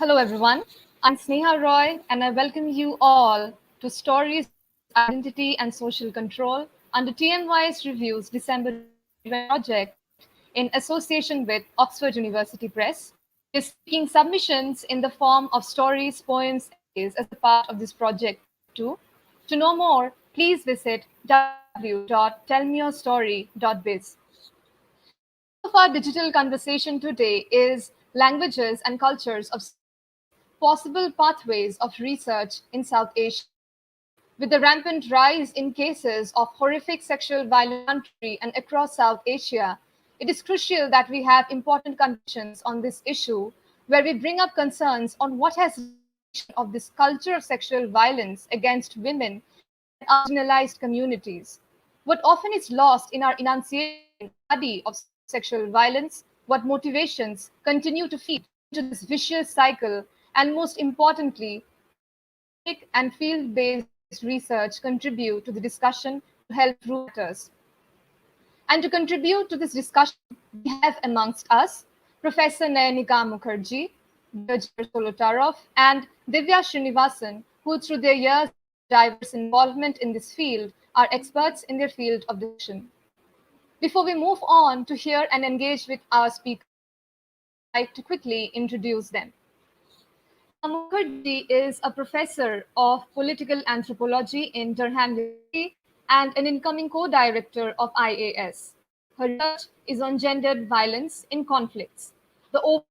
Hello, everyone. I'm Sneha Roy, and I welcome you all to Stories of Identity and Social Control under TMY's Reviews December 2020 project in association with Oxford University Press. We're seeking submissions in the form of stories, poems, essays as a part of this project too. To know more, please visit www.tellmeyourstory.biz. Topic of our digital conversation today is languages and cultures of possible pathways of research in South Asia. With the rampant rise in cases of horrific sexual violence in the country and across South Asia, it is crucial that we have important conversations on this issue where we bring up concerns on what has of this culture of sexual violence against women and marginalized communities. What often is lost in our enunciation and study of sexual violence, what motivations continue to feed into this vicious cycle, and most importantly, and field-based research contribute to the discussion to help prove matters. And to contribute to this discussion, we have amongst us Professor Nayanika Mookherjee, Dr. Solotaroff, and Divya Srinivasan, who through their years of diverse involvement in this field are experts in their field of discussion. Before we move on to hear and engage with our speakers, I'd like to quickly introduce them. Mookherjee is a professor of political anthropology in Durham University and an incoming co-director of IAS. Her research is on gendered violence in conflicts. The overall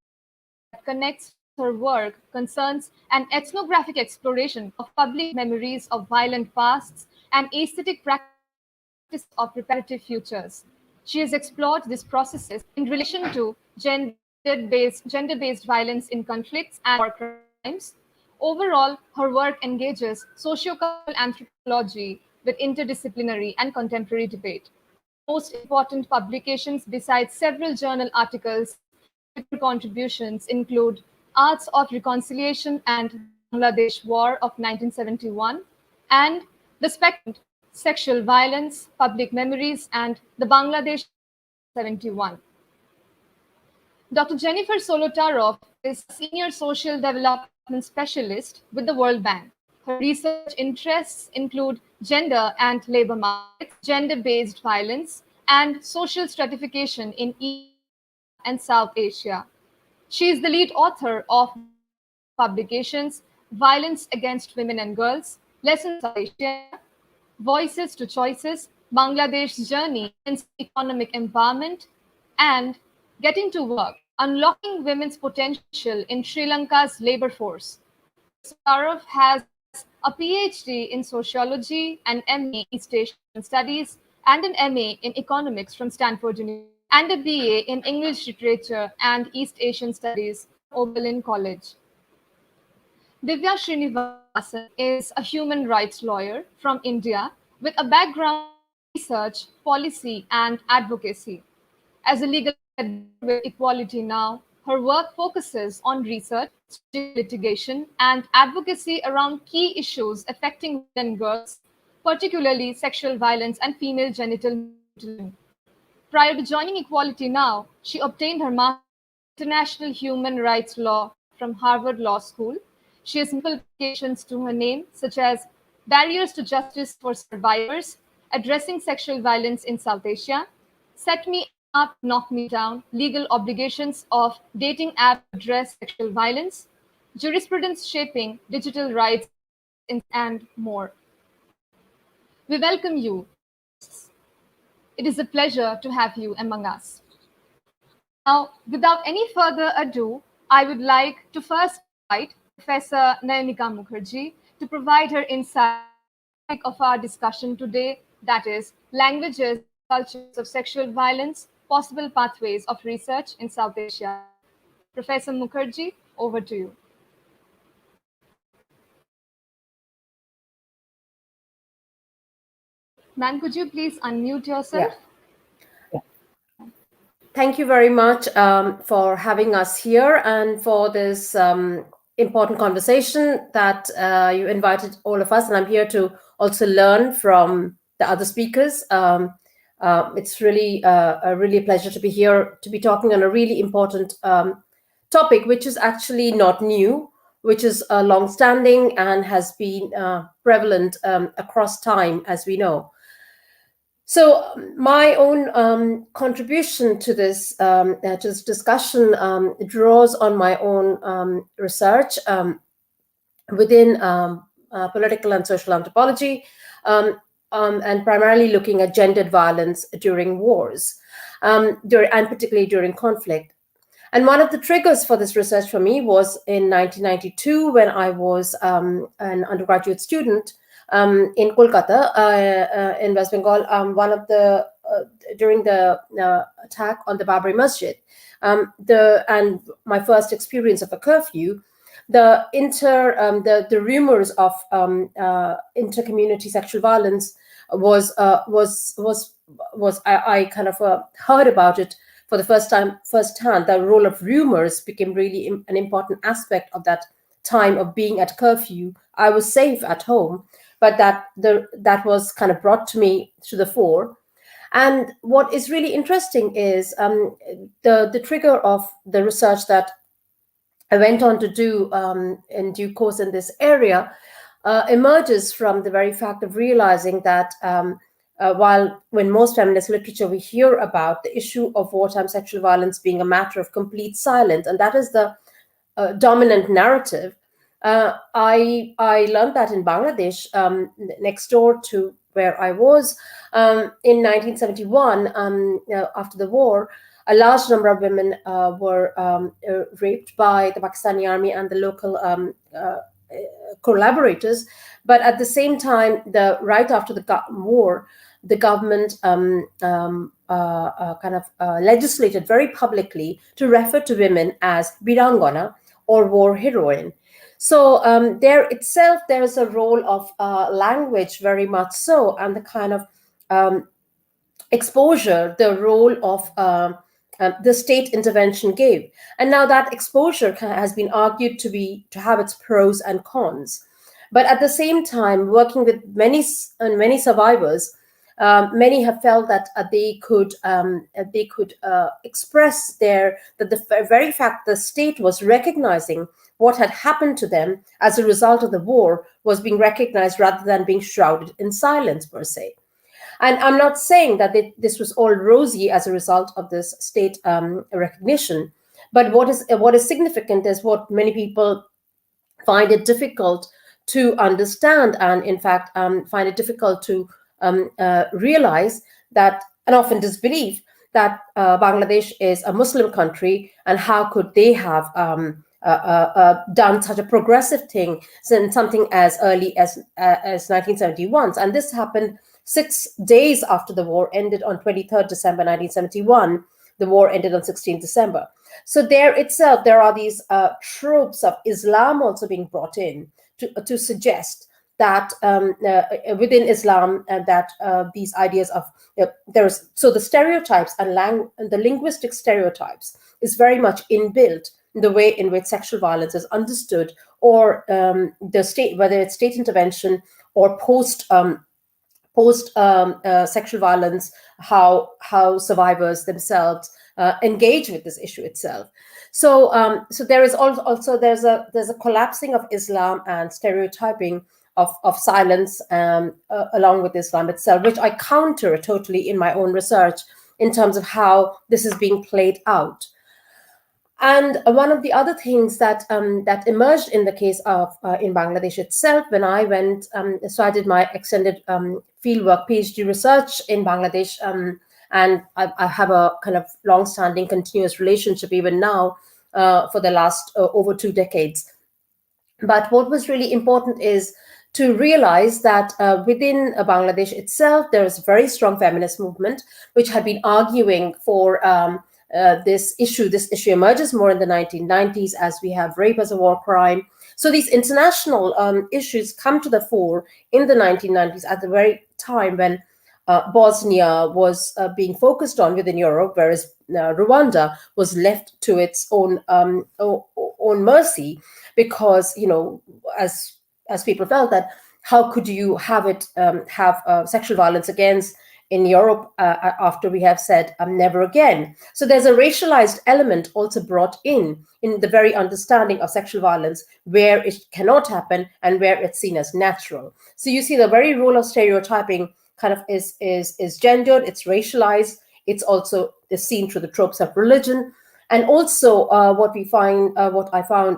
that connects her work concerns an ethnographic exploration of public memories of violent pasts and aesthetic practice of reparative futures. She has explored these processes in relation to gender-based violence in conflicts and war crimes. Overall, her work engages sociocultural anthropology with interdisciplinary and contemporary debate. Most important publications besides several journal articles and contributions include Arts of Reconciliation and Bangladesh War of 1971 and The Spectrum, Sexual Violence, Public Memories and the Bangladesh 71. Dr. Jennifer Solotaroff is a senior social development specialist with the World Bank. Her research interests include gender and labor markets, gender-based violence, and social stratification in East and South Asia. She is the lead author of publications Violence Against Women and Girls, Lessons of Asia, Voices to Choices, Bangladesh's Journey in Economic Empowerment, and Getting to Work, Unlocking Women's Potential in Sri Lanka's Labour Force. Solotaroff has a PhD in Sociology, an MA in East Asian Studies, and an MA in Economics from Stanford University, and a BA in English Literature and East Asian Studies from Oberlin College. Divya Srinivasan is a human rights lawyer from India with a background in research, policy, and advocacy. As a legal advocate with Equality Now, her work focuses on research, litigation, and advocacy around key issues affecting women and girls, particularly sexual violence and female genital mutilation. Prior to joining Equality Now, she obtained her Master's in International Human Rights Law from Harvard Law School. She has multiple publications to her name, such as Barriers to Justice for Survivors, Addressing Sexual Violence in South Asia, Set Me Up, Knock Me Down, Legal Obligations of Dating App to Address Sexual Violence, Jurisprudence Shaping Digital Rights, and more. We welcome you. It is a pleasure to have you among us. Now, without any further ado, I would like to first invite Professor Nayanika Mookherjee to provide her insight of our discussion today, that is, languages, cultures of sexual violence, possible pathways of research in South Asia. Professor Mookherjee, over to you. Ma'am, could you please unmute yourself? Thank you very much for having us here and for this important conversation that you invited all of us. And I'm here to also learn from the other speakers. It's really a pleasure to be here, to be talking on a really important topic which is actually not new, which is long-standing and has been prevalent across time, as we know. So my own contribution to this discussion draws on my own research within political and social anthropology, um, and primarily looking at gendered violence during wars, and particularly during conflict. And one of the triggers for this research for me was in 1992 when I was an undergraduate student in Kolkata, in West Bengal. One of the during the attack on the Babri Masjid, and my first experience of a curfew, the rumors of inter-community sexual violence was I kind of heard about it for the first time firsthand. The role of rumors became really an important aspect of that time of being at curfew. I was safe at home, but that was kind of brought to me to the fore. And what is really interesting is the trigger of the research that I went on to do in due course in this area emerges from the very fact of realizing that while when most feminist literature we hear about the issue of wartime sexual violence being a matter of complete silence, and that is the dominant narrative, I learned that in Bangladesh, next door to where I was, in 1971, after the war, a large number of women were raped by the Pakistani army and the local collaborators. But at the same time, right after the war, the government legislated very publicly to refer to women as birangana or war heroine. So there is a role of language, very much so, and the kind of exposure the role of the state intervention gave. And now that exposure has been argued to have its pros and cons. But at the same time, working with many survivors, many have felt that they could express that the very fact the state was recognizing what had happened to them as a result of the war was being recognized rather than being shrouded in silence per se. And I'm not saying that this was all rosy as a result of this state recognition, but what is significant is what many people find it difficult to understand, and in fact find it difficult to realize that, and often disbelieve that Bangladesh is a Muslim country, and how could they have done such a progressive thing since something as early as 1971. And this happened 6 days after the war ended on 23rd December 1971. The war ended on 16th December. So there are these tropes of Islam also being brought in to suggest that within Islam, that these ideas of the stereotypes and the linguistic stereotypes is very much inbuilt in the way in which sexual violence is understood, or the state, whether it's state intervention or post sexual violence, how survivors themselves engage with this issue itself. So there is also there's a collapsing of Islam and stereotyping of silence along with Islam itself, which I counter totally in my own research in terms of how this is being played out. And one of the other things that emerged in the case of in Bangladesh itself, when I went, so I did my extended fieldwork PhD research in Bangladesh, and I have a kind of long-standing, continuous relationship even now for the last over 2 decades. But what was really important is to realize that within Bangladesh itself, there is a very strong feminist movement which had been arguing for this issue. This issue emerges more in the 1990s as we have rape as a war crime. So these international issues come to the fore in the 1990s at the very time when Bosnia was being focused on within Europe, whereas Rwanda was left to its own mercy, because as people felt that how could you have sexual violence against in Europe after we have said never again. So there's a racialized element also brought in the very understanding of sexual violence, where it cannot happen and where it's seen as natural. So you see the very role of stereotyping kind of is gendered, it's racialized, it's also is seen through the tropes of religion. And also what I found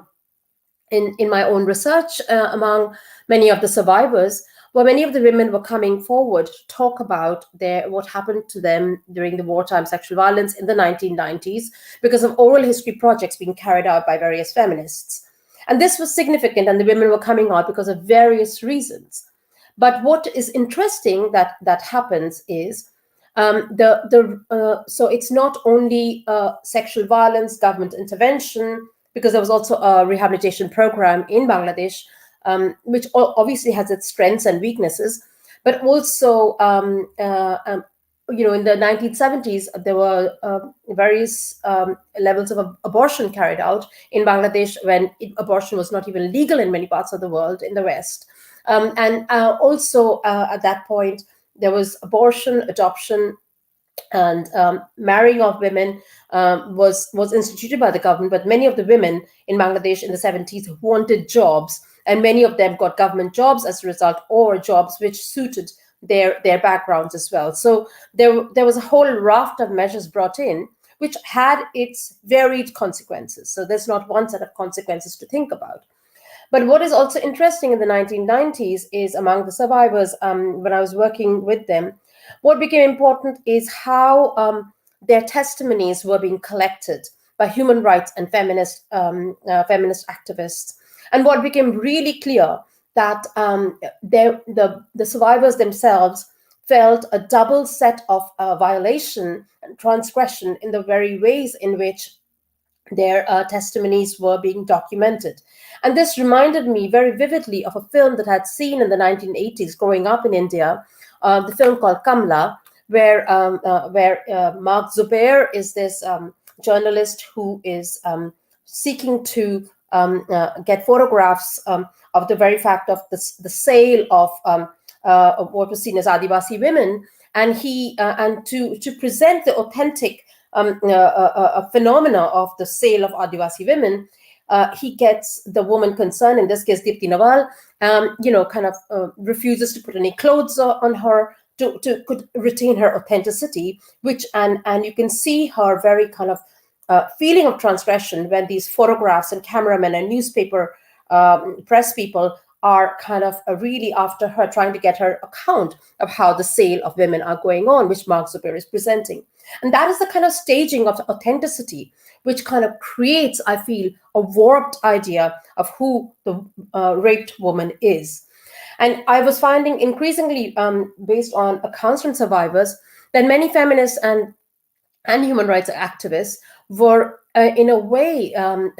in my own research among many of the survivors, where many of the women were coming forward to talk about what happened to them during the wartime sexual violence in the 1990s because of oral history projects being carried out by various feminists. And this was significant, and the women were coming out because of various reasons. But what is interesting that happens is so it's not only sexual violence, government intervention, because there was also a rehabilitation program in Bangladesh, which obviously has its strengths and weaknesses, but also, in the 1970s, there were various levels of abortion carried out in Bangladesh when abortion was not even legal in many parts of the world in the West. And also at that point, there was abortion, adoption, and marrying of women was instituted by the government. But many of the women in Bangladesh in the 70s wanted jobs, and many of them got government jobs as a result, or jobs which suited their backgrounds as well. So there was a whole raft of measures brought in, which had its varied consequences. So there's not one set of consequences to think about. But what is also interesting in the 1990s is among the survivors, when I was working with them, what became important is how their testimonies were being collected by human rights and feminist activists. And what became really clear that the survivors themselves felt a double set of violation and transgression in the very ways in which their testimonies were being documented. And this reminded me very vividly of a film that I'd seen in the 1980s growing up in India, the film called Kamla, where Mark Zubair is this journalist who is seeking to get photographs of the very fact of the sale of what was seen as Adivasi women, and to present the authentic phenomena of the sale of Adivasi women. He gets the woman concerned, in this case Dipti Nawal, refuses to put any clothes on her could retain her authenticity, and you can see her very kind of feeling of transgression when these photographs and cameramen and newspaper press people are kind of really after her, trying to get her account of how the sale of women are going on, which Mark Zubair is presenting. And that is the kind of staging of authenticity, which kind of creates, I feel, a warped idea of who the raped woman is. And I was finding increasingly, based on accounts from survivors, that many feminists and human rights activists were, in a way,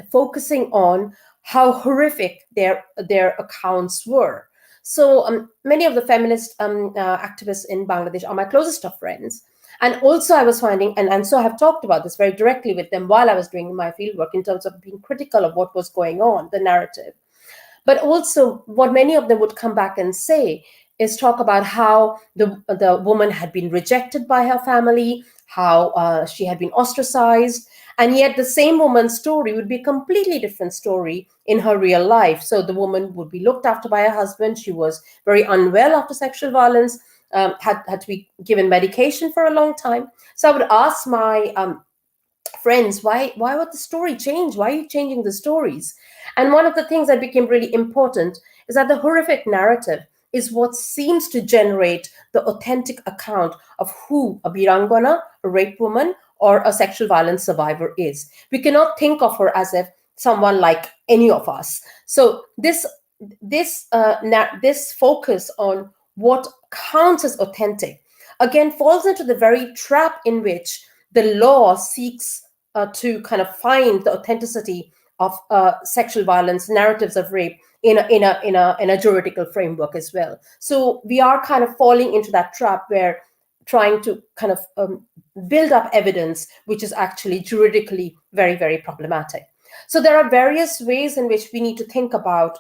focusing on how horrific their accounts were. So many of the feminist activists in Bangladesh are my closest of friends. And also I was finding, and so I have talked about this very directly with them while I was doing my fieldwork in terms of being critical of what was going on, the narrative. But also what many of them would come back and say is talk about how the woman had been rejected by her family, how she had been ostracized, and yet the same woman's story would be a completely different story in her real life. So the woman would be looked after by her husband. She was very unwell after sexual violence, had to be given medication for a long time. So I would ask my friends, why would the story change? Why are you changing the stories? And one of the things that became really important is that the horrific narrative is what seems to generate the authentic account of who a birangana, a raped woman, or a sexual violence survivor is. We cannot think of her as if someone like any of us. So this focus on what counts as authentic again falls into the very trap in which the law seeks to kind of find the authenticity of sexual violence narratives of rape in a juridical framework as well. So we are kind of falling into that trap where trying to kind of build up evidence which is actually juridically very, very problematic. So there are various ways in which we need to think about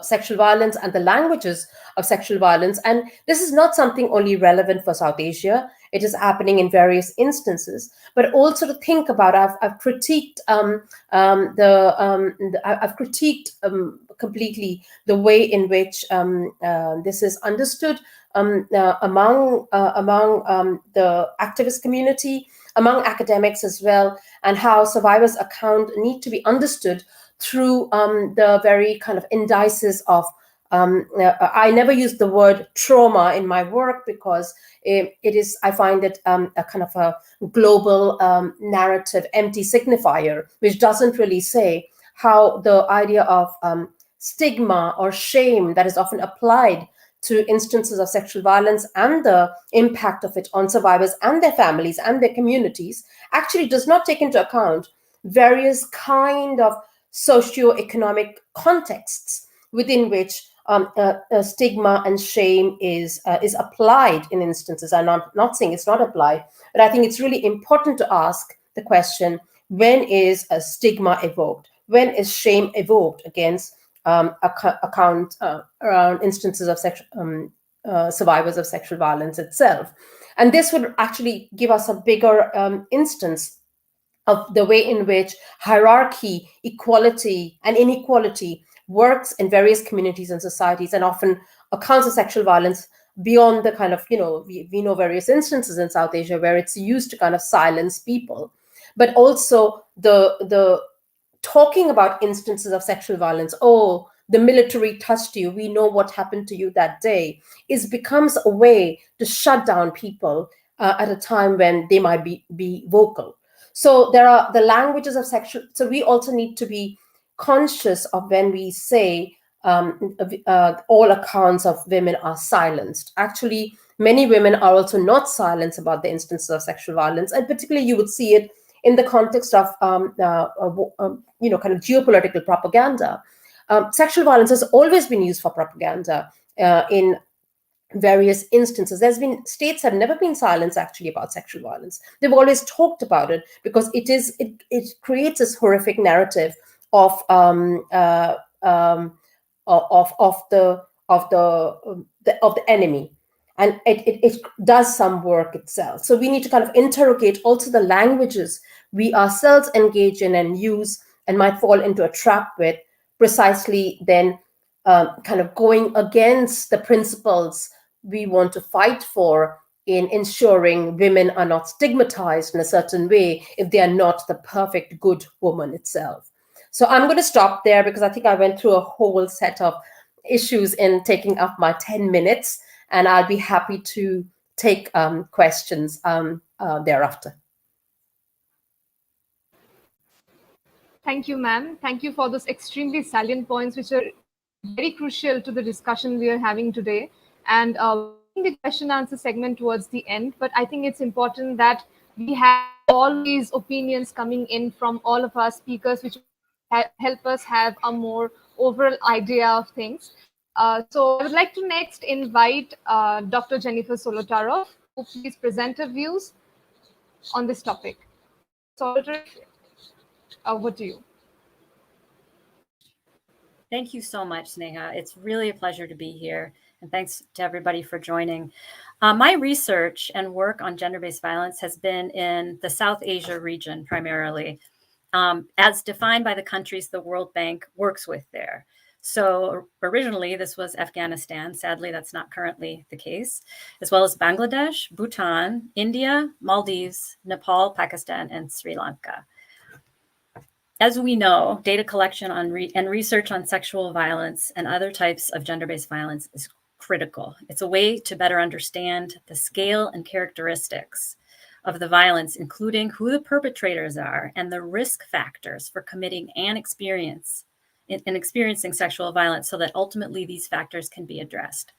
sexual violence and the languages of sexual violence. And this is not something only relevant for South Asia. It is happening in various instances. But also to think about, I've critiqued I've critiqued completely the way in which this is understood among the activist community, among academics as well, and how survivors' account need to be understood through the very kind of indices of I never use the word trauma in my work because it is, I find it a kind of a global narrative empty signifier, which doesn't really say how the idea of stigma or shame that is often applied to instances of sexual violence and the impact of it on survivors and their families and their communities actually does not take into account various kind of socioeconomic contexts within which stigma and shame is applied in instances. I'm not saying it's not applied, but I think it's really important to ask the question: when is a stigma evoked? When is shame evoked against around instances of survivors of sexual violence itself? And this would actually give us a bigger instance of the way in which hierarchy, equality, and inequality works in various communities and societies, and often accounts of sexual violence beyond the kind of, we know various instances in South Asia where it's used to kind of silence people. But also the talking about instances of sexual violence, oh, the military touched you, we know what happened to you that day, becomes a way to shut down people at a time when they might be vocal. So there are the languages of sexual. So we also need to be conscious of when we say all accounts of women are silenced. Actually, many women are also not silenced about the instances of sexual violence, and particularly you would see it in the context of kind of geopolitical propaganda. Sexual violence has always been used for propaganda in various instances. There's been states have never been silenced actually about sexual violence. They've always talked about it because it creates this horrific narrative of the enemy, and it does some work itself. So we need to kind of interrogate also the languages we ourselves engage in and use and might fall into a trap with, precisely then kind of going against the principles we want to fight for in ensuring women are not stigmatized in a certain way if they are not the perfect good woman itself. So I'm going to stop there because I think I went through a whole set of issues in taking up my 10 minutes, and I'll be happy to take questions thereafter. Thank you, ma'am. Thank you for those extremely salient points, which are very crucial to the discussion we are having today. And we're ending the question answer segment towards the end, but I think it's important that we have all these opinions coming in from all of our speakers, which help us have a more overall idea of things. So I would like to next invite Dr. Jennifer Solotaroff to please present her views on this topic. Solotaroff, over to you. Thank you so much, Sneha. It's really a pleasure to be here. And thanks to everybody for joining. My research and work on gender-based violence has been in the South Asia region primarily, as defined by the countries the World Bank works with there. So originally, this was Afghanistan. Sadly, that's not currently the case, as well as Bangladesh, Bhutan, India, Maldives, Nepal, Pakistan, and Sri Lanka. As we know, data collection and research on sexual violence and other types of gender-based violence is critical. It's a way to better understand the scale and characteristics of the violence, including who the perpetrators are and the risk factors for committing and experiencing sexual violence, so that ultimately these factors can be addressed.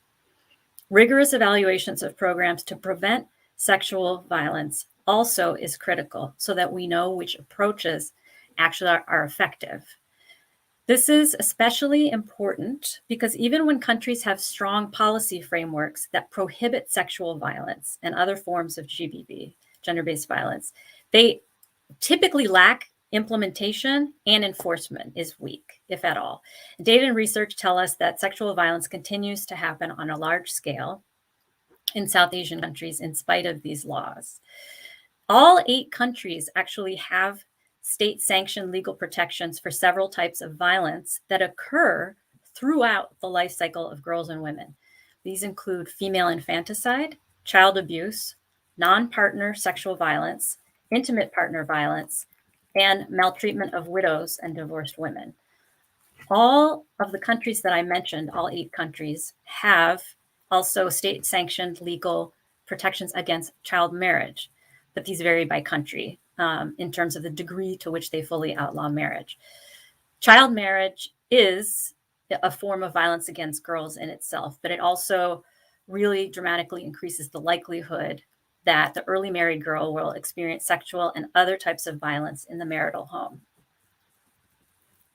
Rigorous evaluations of programs to prevent sexual violence also is critical, so that we know which approaches actually are effective. This is especially important because even when countries have strong policy frameworks that prohibit sexual violence and other forms of GBV, gender-based violence, they typically lack implementation and enforcement is weak, if at all. Data and research tell us that sexual violence continues to happen on a large scale in South Asian countries in spite of these laws. All 8 countries actually have state-sanctioned legal protections for several types of violence that occur throughout the life cycle of girls and women. These include female infanticide, child abuse, non-partner sexual violence, intimate partner violence, and maltreatment of widows and divorced women. All of the countries that I mentioned, all 8 countries, have also state-sanctioned legal protections against child marriage, but these vary by country in terms of the degree to which they fully outlaw marriage. Child marriage is a form of violence against girls in itself, but it also really dramatically increases the likelihood that the early married girl will experience sexual and other types of violence in the marital home.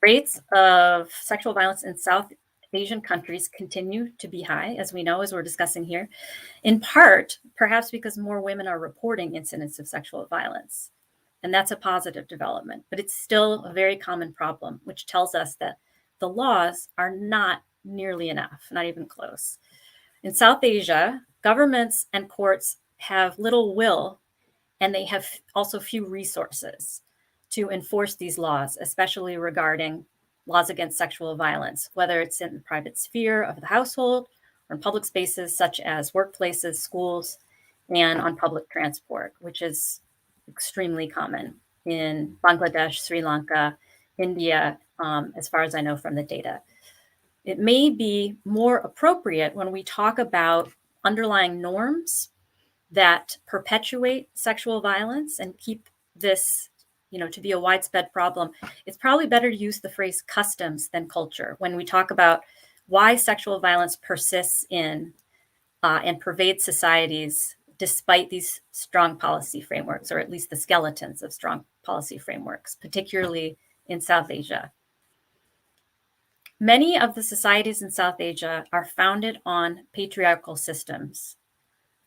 Rates of sexual violence in South Asian countries continue to be high, as we know, as we're discussing here, in part, perhaps because more women are reporting incidents of sexual violence. And that's a positive development, but it's still a very common problem, which tells us that the laws are not nearly enough, not even close. In South Asia, governments and courts have little will, and they have also few resources to enforce these laws, especially regarding laws against sexual violence, whether it's in the private sphere of the household or in public spaces such as workplaces, schools, and on public transport, which is extremely common in Bangladesh, Sri Lanka, India, as far as I know from the data. It may be more appropriate when we talk about underlying norms that perpetuate sexual violence and keep this, to be a widespread problem. It's probably better to use the phrase customs than culture when we talk about why sexual violence persists in and pervades societies despite these strong policy frameworks, or at least the skeletons of strong policy frameworks, particularly in South Asia. Many of the societies in South Asia are founded on patriarchal systems,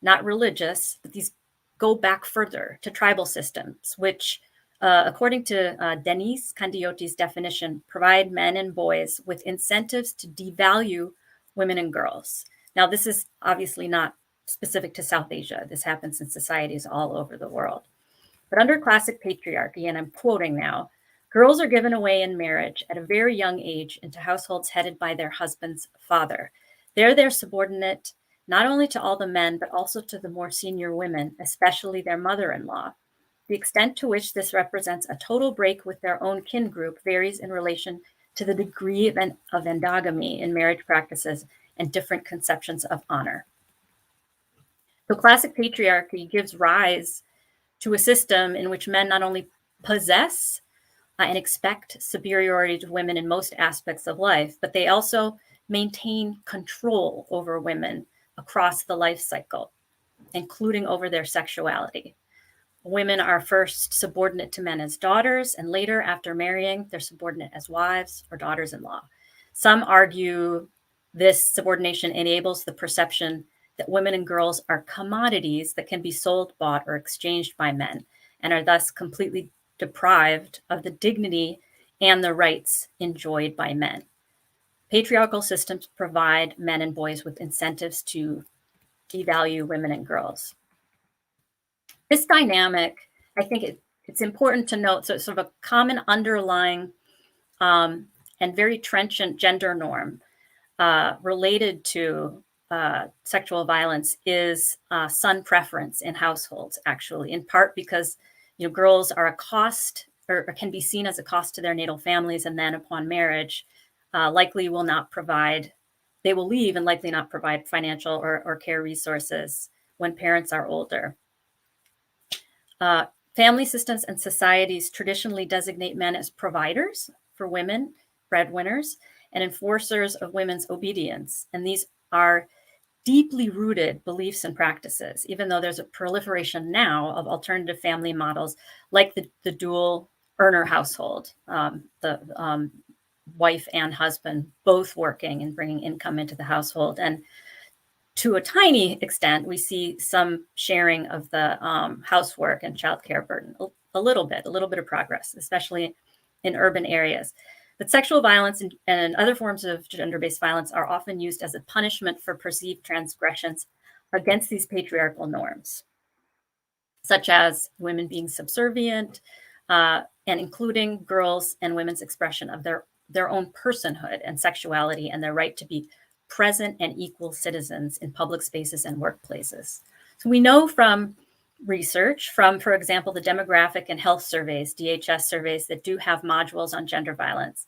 not religious, but these go back further to tribal systems, which, according to Denise Kandioti's definition, provide men and boys with incentives to devalue women and girls. Now, this is obviously not specific to South Asia. This happens in societies all over the world. But under classic patriarchy, and I'm quoting now, girls are given away in marriage at a very young age into households headed by their husband's father. They're subordinate not only to all the men, but also to the more senior women, especially their mother-in-law. The extent to which this represents a total break with their own kin group varies in relation to the degree of endogamy in marriage practices and different conceptions of honor. So classic patriarchy gives rise to a system in which men not only possess and expect superiority to women in most aspects of life, but they also maintain control over women across the life cycle, including over their sexuality. Women are first subordinate to men as daughters, and later, after marrying, they're subordinate as wives or daughters-in-law. Some argue this subordination enables the perception that women and girls are commodities that can be sold, bought, or exchanged by men, and are thus completely deprived of the dignity and the rights enjoyed by men. Patriarchal systems provide men and boys with incentives to devalue women and girls. This dynamic, I think it's important to note, so it's sort of a common underlying and very trenchant gender norm related to sexual violence is son preference in households, actually, in part because girls are a cost or can be seen as a cost to their natal families, and then upon marriage, likely will not provide, they will leave and likely not provide financial or care resources when parents are older. Family systems and societies traditionally designate men as providers for women, breadwinners, and enforcers of women's obedience. And these are deeply rooted beliefs and practices, even though there's a proliferation now of alternative family models like the dual earner household, the wife and husband both working and bringing income into the household. And to a tiny extent, we see some sharing of the housework and childcare burden. a little bit of progress, especially in urban areas. But sexual violence and other forms of gender-based violence are often used as a punishment for perceived transgressions against these patriarchal norms, such as women being subservient, and including girls and women's expression of their own personhood and sexuality and their right to be present and equal citizens in public spaces and workplaces. So we know from research from, for example, the demographic and health surveys, DHS surveys that do have modules on gender violence,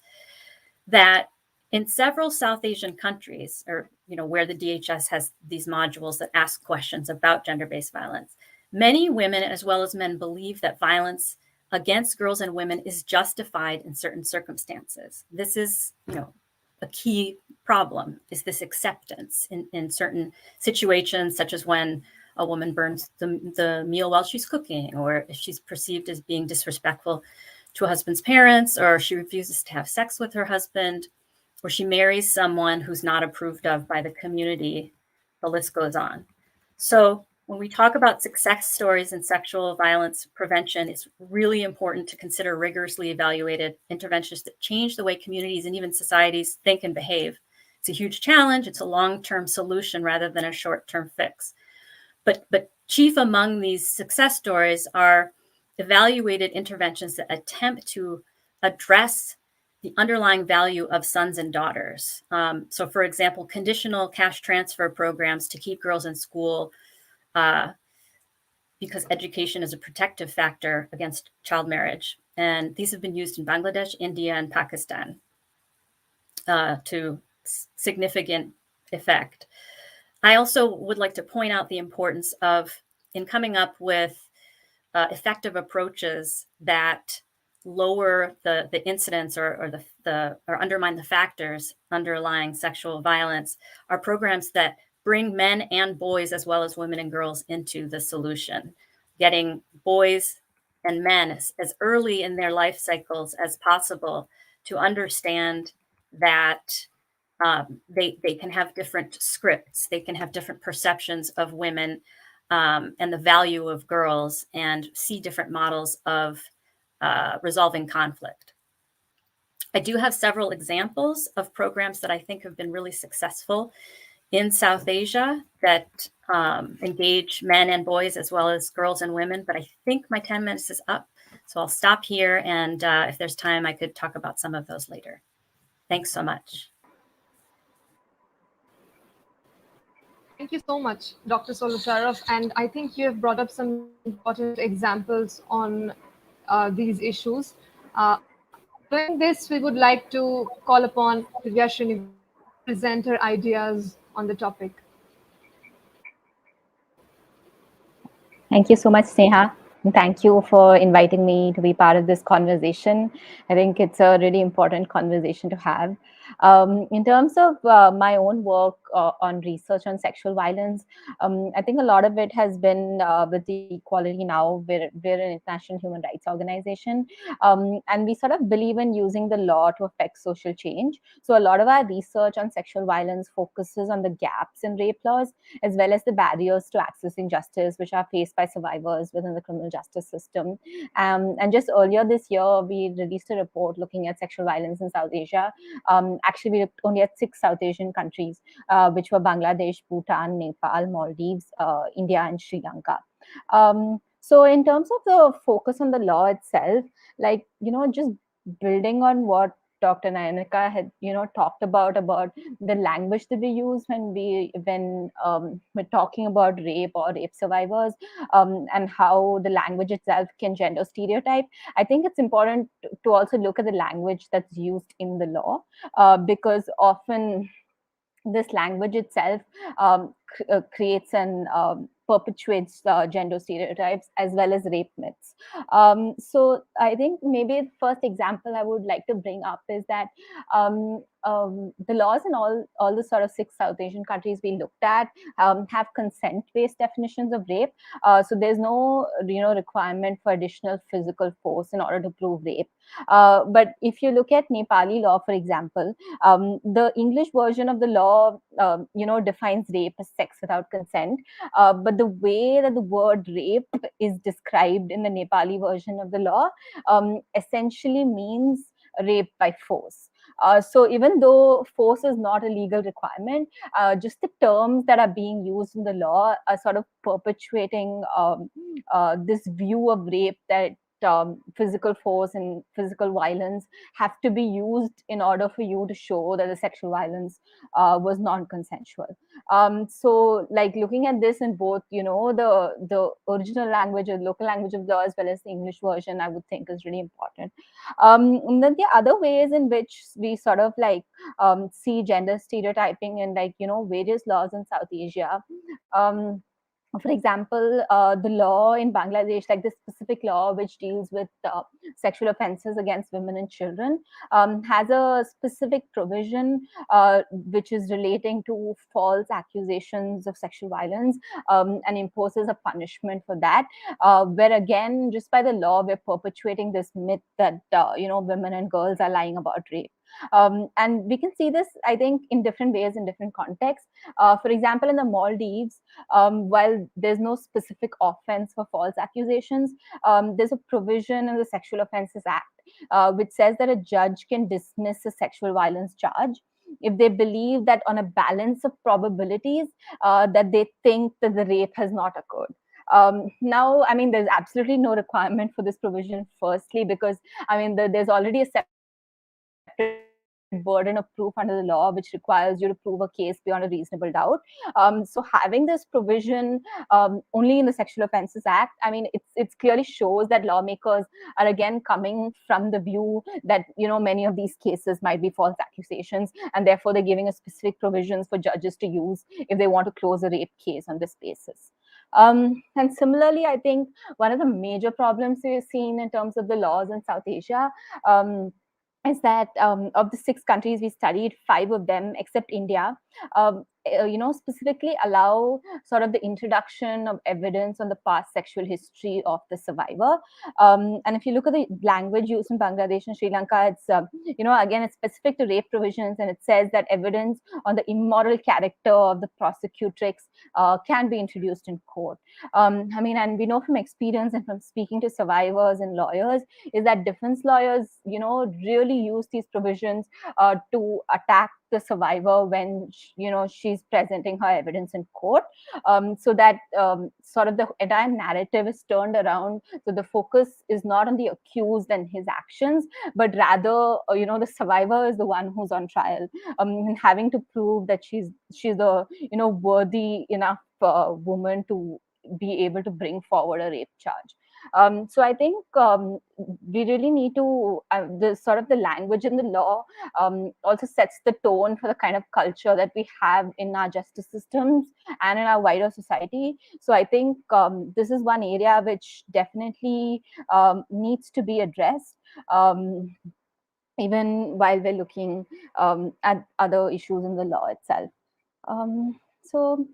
that in several South Asian countries, or where the DHS has these modules that ask questions about gender-based violence, many women as well as men believe that violence against girls and women is justified in certain circumstances. This is, a key problem, is this acceptance in certain situations, such as when a woman burns the meal while she's cooking, or if she's perceived as being disrespectful to a husband's parents, or she refuses to have sex with her husband, or she marries someone who's not approved of by the community. The list goes on. So when we talk about success stories in sexual violence prevention, it's really important to consider rigorously evaluated interventions that change the way communities and even societies think and behave. It's a huge challenge. It's a long-term solution rather than a short-term fix. But chief among these success stories are evaluated interventions that attempt to address the underlying value of sons and daughters. So, for example, conditional cash transfer programs to keep girls in school, because education is a protective factor against child marriage. And these have been used in Bangladesh, India, and Pakistan to significant effect. I also would like to point out the importance of, in coming up with effective approaches that lower the incidence or undermine the factors underlying sexual violence, are programs that bring men and boys as well as women and girls into the solution, getting boys and men as early in their life cycles as possible to understand that they can have different scripts, they can have different perceptions of women and the value of girls, and see different models of resolving conflict. I do have several examples of programs that I think have been really successful in South Asia that engage men and boys as well as girls and women, but I think my 10 minutes is up. So I'll stop here, and if there's time, I could talk about some of those later. Thanks so much. Thank you so much, Dr. Solotaroff. And I think you have brought up some important examples on these issues. Doing this, we would like to call upon Divya Srinivasan to present her ideas on the topic. Thank you so much, Sneha. And thank you for inviting me to be part of this conversation. I think it's a really important conversation to have. In terms of my own work on research on sexual violence, I think a lot of it has been with the Equality Now. We're an international human rights organization, and we sort of believe in using the law to affect social change. So a lot of our research on sexual violence focuses on the gaps in rape laws, as well as the barriers to accessing justice, which are faced by survivors within the criminal justice system. And just earlier this year, we released a report looking at sexual violence in South Asia. Actually, we looked only at 6 South Asian countries, which were Bangladesh, Bhutan, Nepal, Maldives, India, and Sri Lanka. So in terms of the focus on the law itself, like, just building on what Dr. Nayanika had, talked about the language that we use when we're talking about rape or rape survivors, and how the language itself can gender stereotype. I think it's important to also look at the language that's used in the law, because often this language itself creates and perpetuates gender stereotypes as well as rape myths. So I think maybe the first example I would like to bring up is that the laws in all the sort of 6 South Asian countries we looked at have consent-based definitions of rape. So there's no requirement for additional physical force in order to prove rape. But if you look at Nepali law, for example, the English version of the law defines rape as sex without consent. But the way that the word rape is described in the Nepali version of the law essentially means rape by force. So even though force is not a legal requirement, just the terms that are being used in the law are sort of perpetuating this view of rape that physical force and physical violence have to be used in order for you to show that the sexual violence was non-consensual. So like looking at this in both, the original language or local language of law as well as the English version, I would think is really important. And then the other ways in which we sort of like see gender stereotyping in various laws in South Asia. For example, the law in Bangladesh, like the specific law which deals with sexual offenses against women and children, has a specific provision which is relating to false accusations of sexual violence, and imposes a punishment for that. Where again, just by the law, we're perpetuating this myth that women and girls are lying about rape. And we can see this, I think, in different ways in different contexts. For example, in the Maldives, while there's no specific offense for false accusations, there's a provision in the Sexual Offences Act which says that a judge can dismiss a sexual violence charge if they believe that on a balance of probabilities that they think that the rape has not occurred. Now, I mean, there's absolutely no requirement for this provision, firstly, because, I mean, there's already a separate burden of proof under the law, which requires you to prove a case beyond a reasonable doubt. So having this provision only in the Sexual Offences Act, I mean, it clearly shows that lawmakers are again coming from the view that, many of these cases might be false accusations, and therefore they're giving us specific provisions for judges to use if they want to close a rape case on this basis. And similarly, I think one of the major problems we've seen in terms of the laws in South Asia is that of the 6 countries we studied, 5 of them, except India, specifically allow sort of the introduction of evidence on the past sexual history of the survivor. And if you look at the language used in Bangladesh and Sri Lanka, it's, again, it's specific to rape provisions, and it says that evidence on the immoral character of the prosecutrix can be introduced in court. I mean, and we know from experience and from speaking to survivors and lawyers is that defense lawyers, really use these provisions to attack the survivor when she's presenting her evidence in court, so that sort of the entire narrative is turned around. So the focus is not on the accused and his actions, but rather the survivor is the one who's on trial, and having to prove that she's a worthy enough woman to be able to bring forward a rape charge. So I think we really need to the sort of the language in the law also sets the tone for the kind of culture that we have in our justice systems and in our wider society. So I think this is one area which definitely needs to be addressed, even while we're looking at other issues in the law itself. So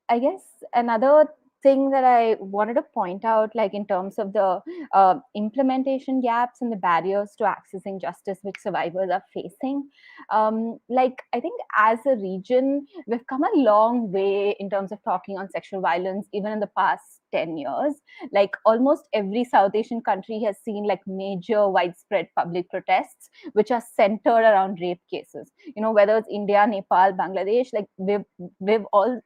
I guess another thing that I wanted to point out, like in terms of the implementation gaps and the barriers to accessing justice which survivors are facing, like I think as a region, we've come a long way in terms of talking on sexual violence, even in the past 10 years. Like almost every South Asian country has seen like major widespread public protests, which are centered around rape cases. Whether it's India, Nepal, Bangladesh, like we've all,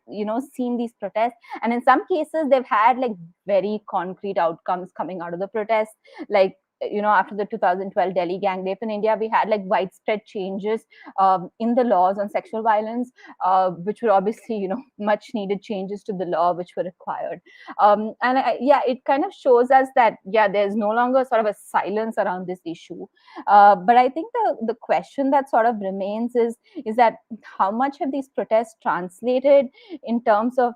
seen these protests. And in some cases, they've had like very concrete outcomes coming out of the protests. Like, after the 2012 Delhi gang rape in India, we had like widespread changes in the laws on sexual violence, which were obviously, much needed changes to the law which were required. And it kind of shows us that, there's no longer sort of a silence around this issue. But I think the question that sort of remains is that how much have these protests translated in terms of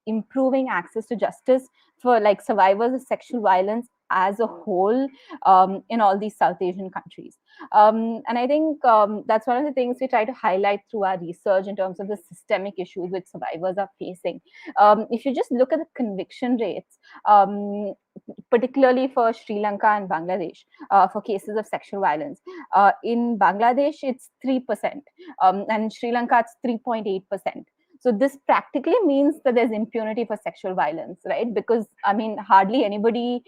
improving access to justice for like survivors of sexual violence as a whole in all these South Asian countries. And I think that's one of the things we try to highlight through our research in terms of the systemic issues which survivors are facing. If you just look at the conviction rates, particularly for Sri Lanka and Bangladesh, for cases of sexual violence. In Bangladesh, it's 3%, and in Sri Lanka, it's 3.8%. So this practically means that there's impunity for sexual violence, right? Because, I mean, hardly anybody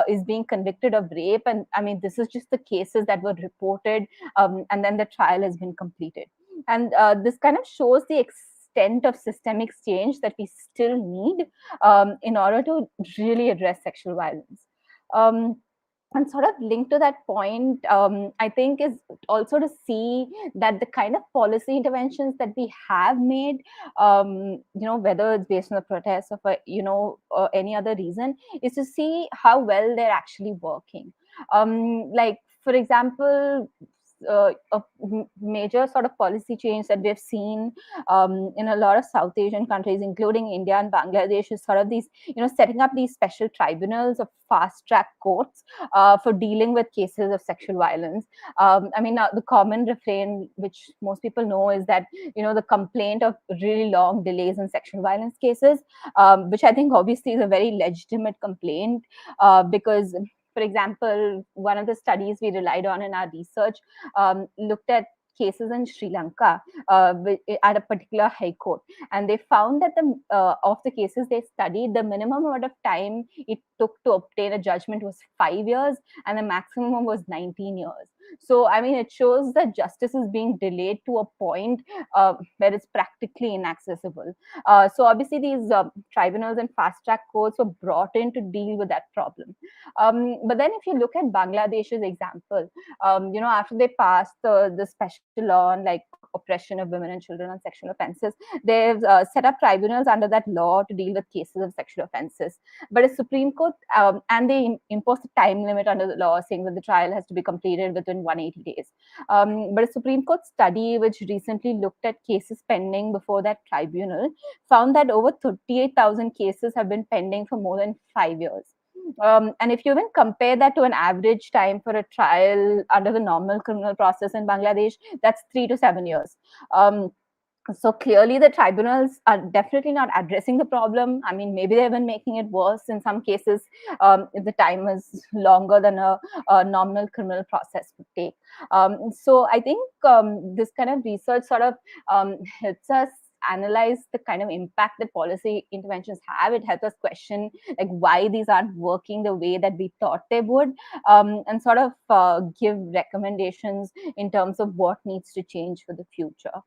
is being convicted of rape. And I mean, this is just the cases that were reported, and then the trial has been completed. And this kind of shows the extent of systemic change that we still need in order to really address sexual violence. Um, and sort of linked to that point, I think is also to see that the kind of policy interventions that we have made, whether it's based on the protests or for, any other reason, is to see how well they're actually working. Like, for example, major sort of policy change that we've seen in a lot of South Asian countries, including India and Bangladesh, is sort of these, setting up these special tribunals of fast track courts for dealing with cases of sexual violence. I mean, the common refrain, which most people know, is that, the complaint of really long delays in sexual violence cases, which I think obviously is a very legitimate complaint, because, for example, one of the studies we relied on in our research looked at cases in Sri Lanka at a particular high court, and they found that the of the cases they studied, the minimum amount of time it took to obtain a judgment was 5 years, and the maximum was 19 years. So, I mean, it shows that justice is being delayed to a point where it's practically inaccessible. So, obviously, these tribunals and fast track courts were brought in to deal with that problem. But then, if you look at Bangladesh's example, after they passed the special law on like oppression of women and children on sexual offenses, they've set up tribunals under that law to deal with cases of sexual offenses. But a Supreme Court, and they imposed a time limit under the law saying that the trial has to be completed within 180 days. But a Supreme Court study which recently looked at cases pending before that tribunal found that over 38,000 cases have been pending for more than 5 years. And if you even compare that to an average time for a trial under the normal criminal process in Bangladesh, that's 3 to 7 years. So clearly, the tribunals are definitely not addressing the problem. I mean, maybe they've been making it worse in some cases if the time is longer than a normal criminal process would take. So I think this kind of research sort of helps us analyze the kind of impact that policy interventions have. It helps us question like why these aren't working the way that we thought they would, and sort of give recommendations in terms of what needs to change for the future.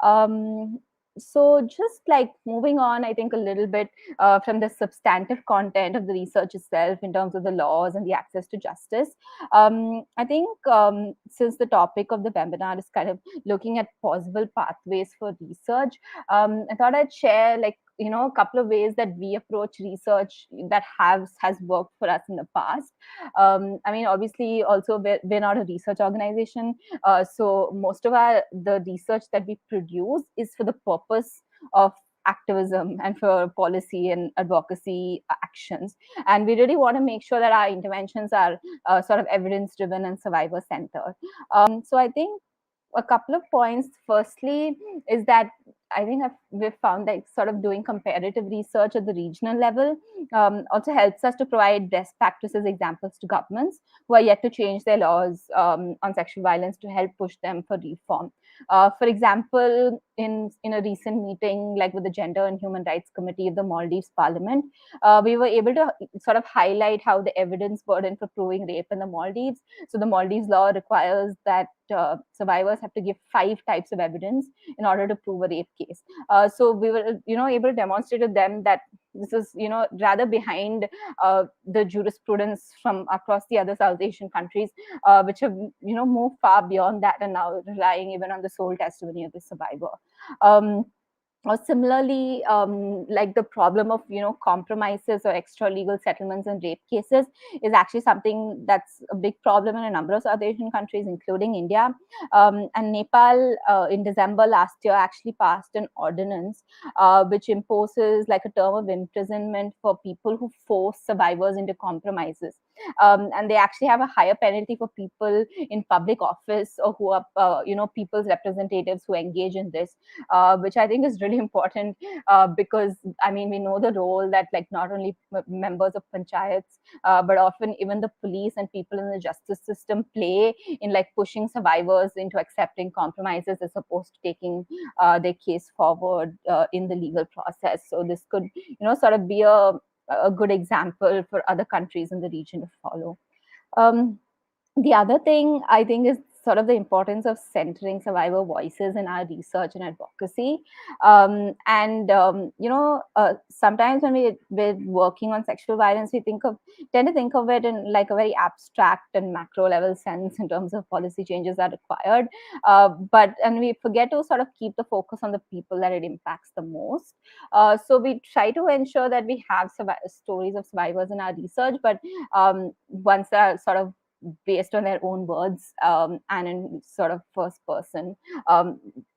um, so just like moving on, I think a little bit from the substantive content of the research itself in terms of the laws and the access to justice. I think since the topic of the webinar is kind of looking at possible pathways for research, I thought I'd share like a couple of ways that we approach research that has worked for us in the past. I mean, obviously, also we're not a research organization, so most of the research that we produce is for the purpose of activism and for policy and advocacy actions. And we really want to make sure that our interventions are sort of evidence driven and survivor centered. So I think a couple of points. Firstly, is that I think we've found that sort of doing comparative research at the regional level also helps us to provide best practices examples to governments who are yet to change their laws on sexual violence to help push them for reform. For example, in a recent meeting, like with the Gender and Human Rights Committee of the Maldives Parliament, we were able to sort of highlight how the evidence burden for proving rape in the Maldives. So the Maldives law requires that survivors have to give 5 types of evidence in order to prove a rape case. So we were, able to demonstrate to them that this is, rather behind the jurisprudence from across the other South Asian countries, which have, moved far beyond that and now relying even on the sole testimony of the survivor. Or similarly, like the problem of compromises or extra legal settlements in rape cases is actually something that's a big problem in a number of South Asian countries, including India. And Nepal, in December last year, actually passed an ordinance which imposes like a term of imprisonment for people who force survivors into compromises. and they actually have a higher penalty for people in public office or who are people's representatives who engage in this, which I think is really important, because I mean, we know the role that like not only members of panchayats, but often even the police and people in the justice system play in like pushing survivors into accepting compromises as opposed to taking their case forward in the legal process. So this could, sort of be a good example for other countries in the region to follow. Um, the other thing I think is sort of the importance of centering survivor voices in our research and advocacy. Sometimes when we're working on sexual violence, we tend to think of it in like a very abstract and macro level sense in terms of policy changes that are required. And we forget to sort of keep the focus on the people that it impacts the most. So we try to ensure that we have stories of survivors in our research, but ones that are sort of based on their own words, and in sort of first person,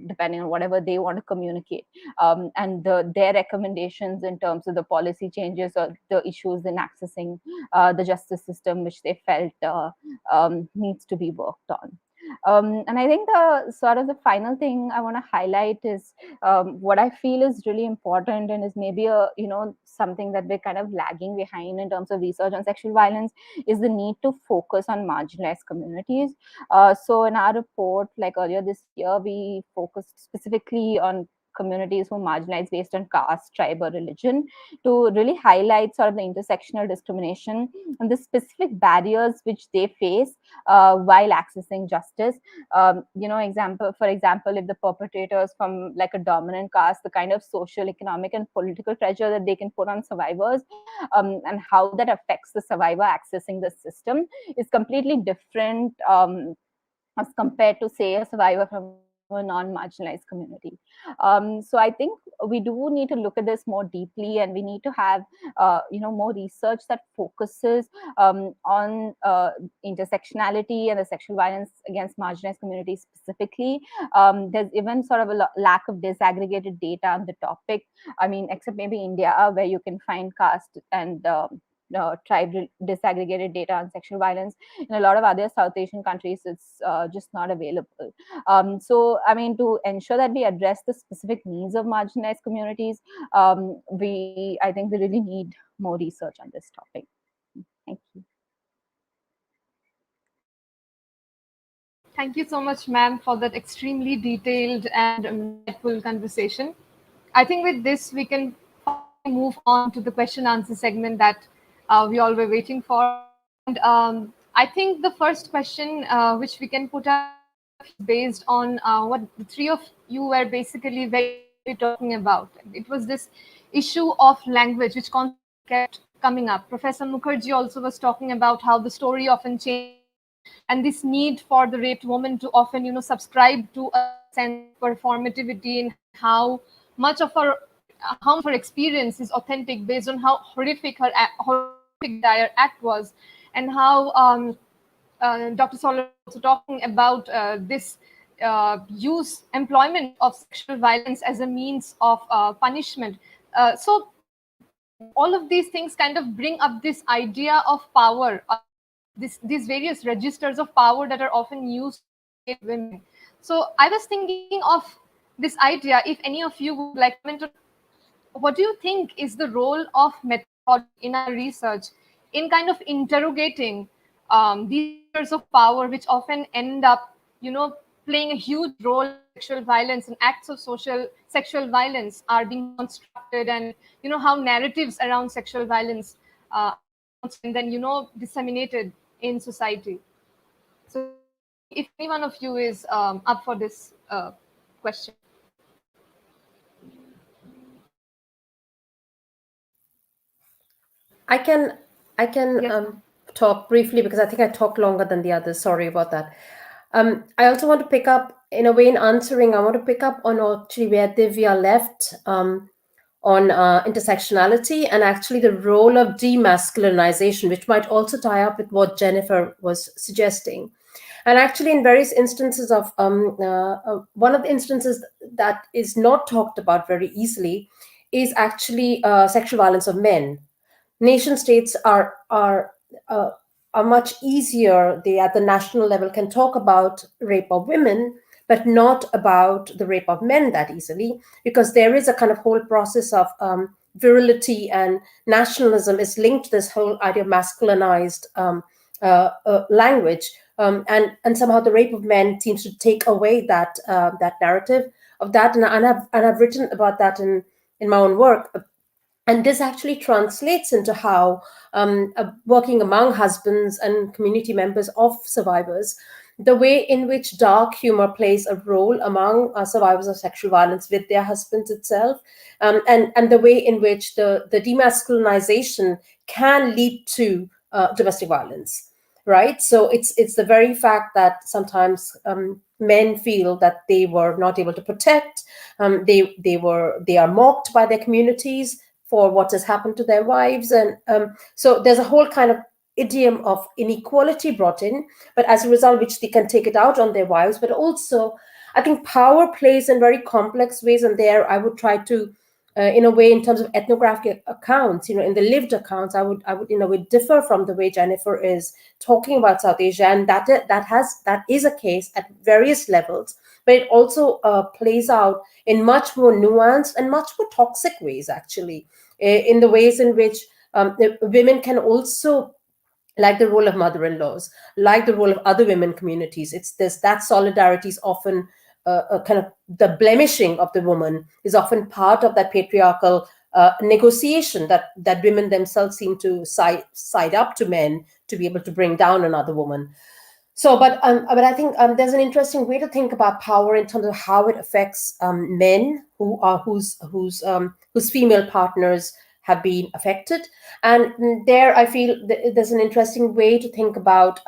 depending on whatever they want to communicate, and their recommendations in terms of the policy changes or the issues in accessing the justice system, which they felt needs to be worked on. And I think the sort of the final thing I want to highlight is what I feel is really important and is maybe something that we're kind of lagging behind in terms of research on sexual violence, is the need to focus on marginalized communities. So in our report, like earlier this year, we focused specifically on communities who are marginalized based on caste, tribe, or religion, to really highlight sort of the intersectional discrimination and the specific barriers which they face while accessing justice. For example, if the perpetrators from like a dominant caste, the kind of social, economic, and political pressure that they can put on survivors, and how that affects the survivor accessing the system is completely different, as compared to, say, a survivor from a non-marginalized community. So I think we do need to look at this more deeply, and we need to have more research that focuses on intersectionality and the sexual violence against marginalized communities specifically. There's even sort of a lack of disaggregated data on the topic. I mean, except maybe India, where you can find caste and tribe disaggregated data on sexual violence. In a lot of other South Asian countries, it's just not available. So, I mean, to ensure that we address the specific needs of marginalized communities, I think we really need more research on this topic. Thank you. Thank you so much, ma'am, for that extremely detailed and insightful conversation. I think with this, we can finally move on to the question answer segment that we all were waiting for. And I think the first question which we can put up based on what the three of you were basically very clearly talking about. It was this issue of language which constantly kept coming up. Professor Mukherjee also was talking about how the story often changes, and this need for the raped woman to often subscribe to a sense of performativity in how much of her experience is authentic based on how horrific her horrific dire act was, and how Dr. Solotaroff also talking about this employment of sexual violence as a means of punishment. So all of these things kind of bring up this idea of power, these various registers of power that are often used to create women. So I was thinking of this idea. If any of you would like to comment on, what do you think is the role of methodology in our research in kind of interrogating these registers of power, which often end up, playing a huge role in sexual violence, and acts of social sexual violence are being constructed, and how narratives around sexual violence and then disseminated in society. So if any one of you is up for this question. I can Yes. talk briefly because I think I talked longer than the others. Sorry about that. I also want to pick up, in a way, in answering, I want to pick up on actually where Divya left, on intersectionality and actually the role of demasculinization, which might also tie up with what Jennifer was suggesting. And actually, in various instances of one of the instances that is not talked about very easily is actually sexual violence of men. Nation states are are much easier. They at the national level can talk about rape of women, but not about the rape of men that easily, because there is a kind of whole process of virility, and nationalism is linked to this whole idea of masculinized language, and somehow the rape of men seems to take away that narrative of that, and I've written about that in my own work. And this actually translates into how working among husbands and community members of survivors, the way in which dark humor plays a role among survivors of sexual violence with their husbands itself, and the way in which the demasculinization can lead to domestic violence, right? So it's the very fact that sometimes men feel that they were not able to protect, they are mocked by their communities for what has happened to their wives. And so there's a whole kind of idiom of inequality brought in, but as a result, which they can take it out on their wives. But also, I think power plays in very complex ways. And there I would try to, in a way, in terms of ethnographic accounts, in the lived accounts, I would in a way differ from the way Jennifer is talking about South Asia. And that is a case at various levels, but it also plays out in much more nuanced and much more toxic ways, actually, in the ways in which women can also, like the role of mother-in-laws, like the role of other women communities. It's this that solidarity is often a kind of the blemishing of the woman is often part of that patriarchal negotiation that women themselves seem to side up to men to be able to bring down another woman. So, but I think there's an interesting way to think about power in terms of how it affects men whose female partners have been affected, and there I feel there's an interesting way to think about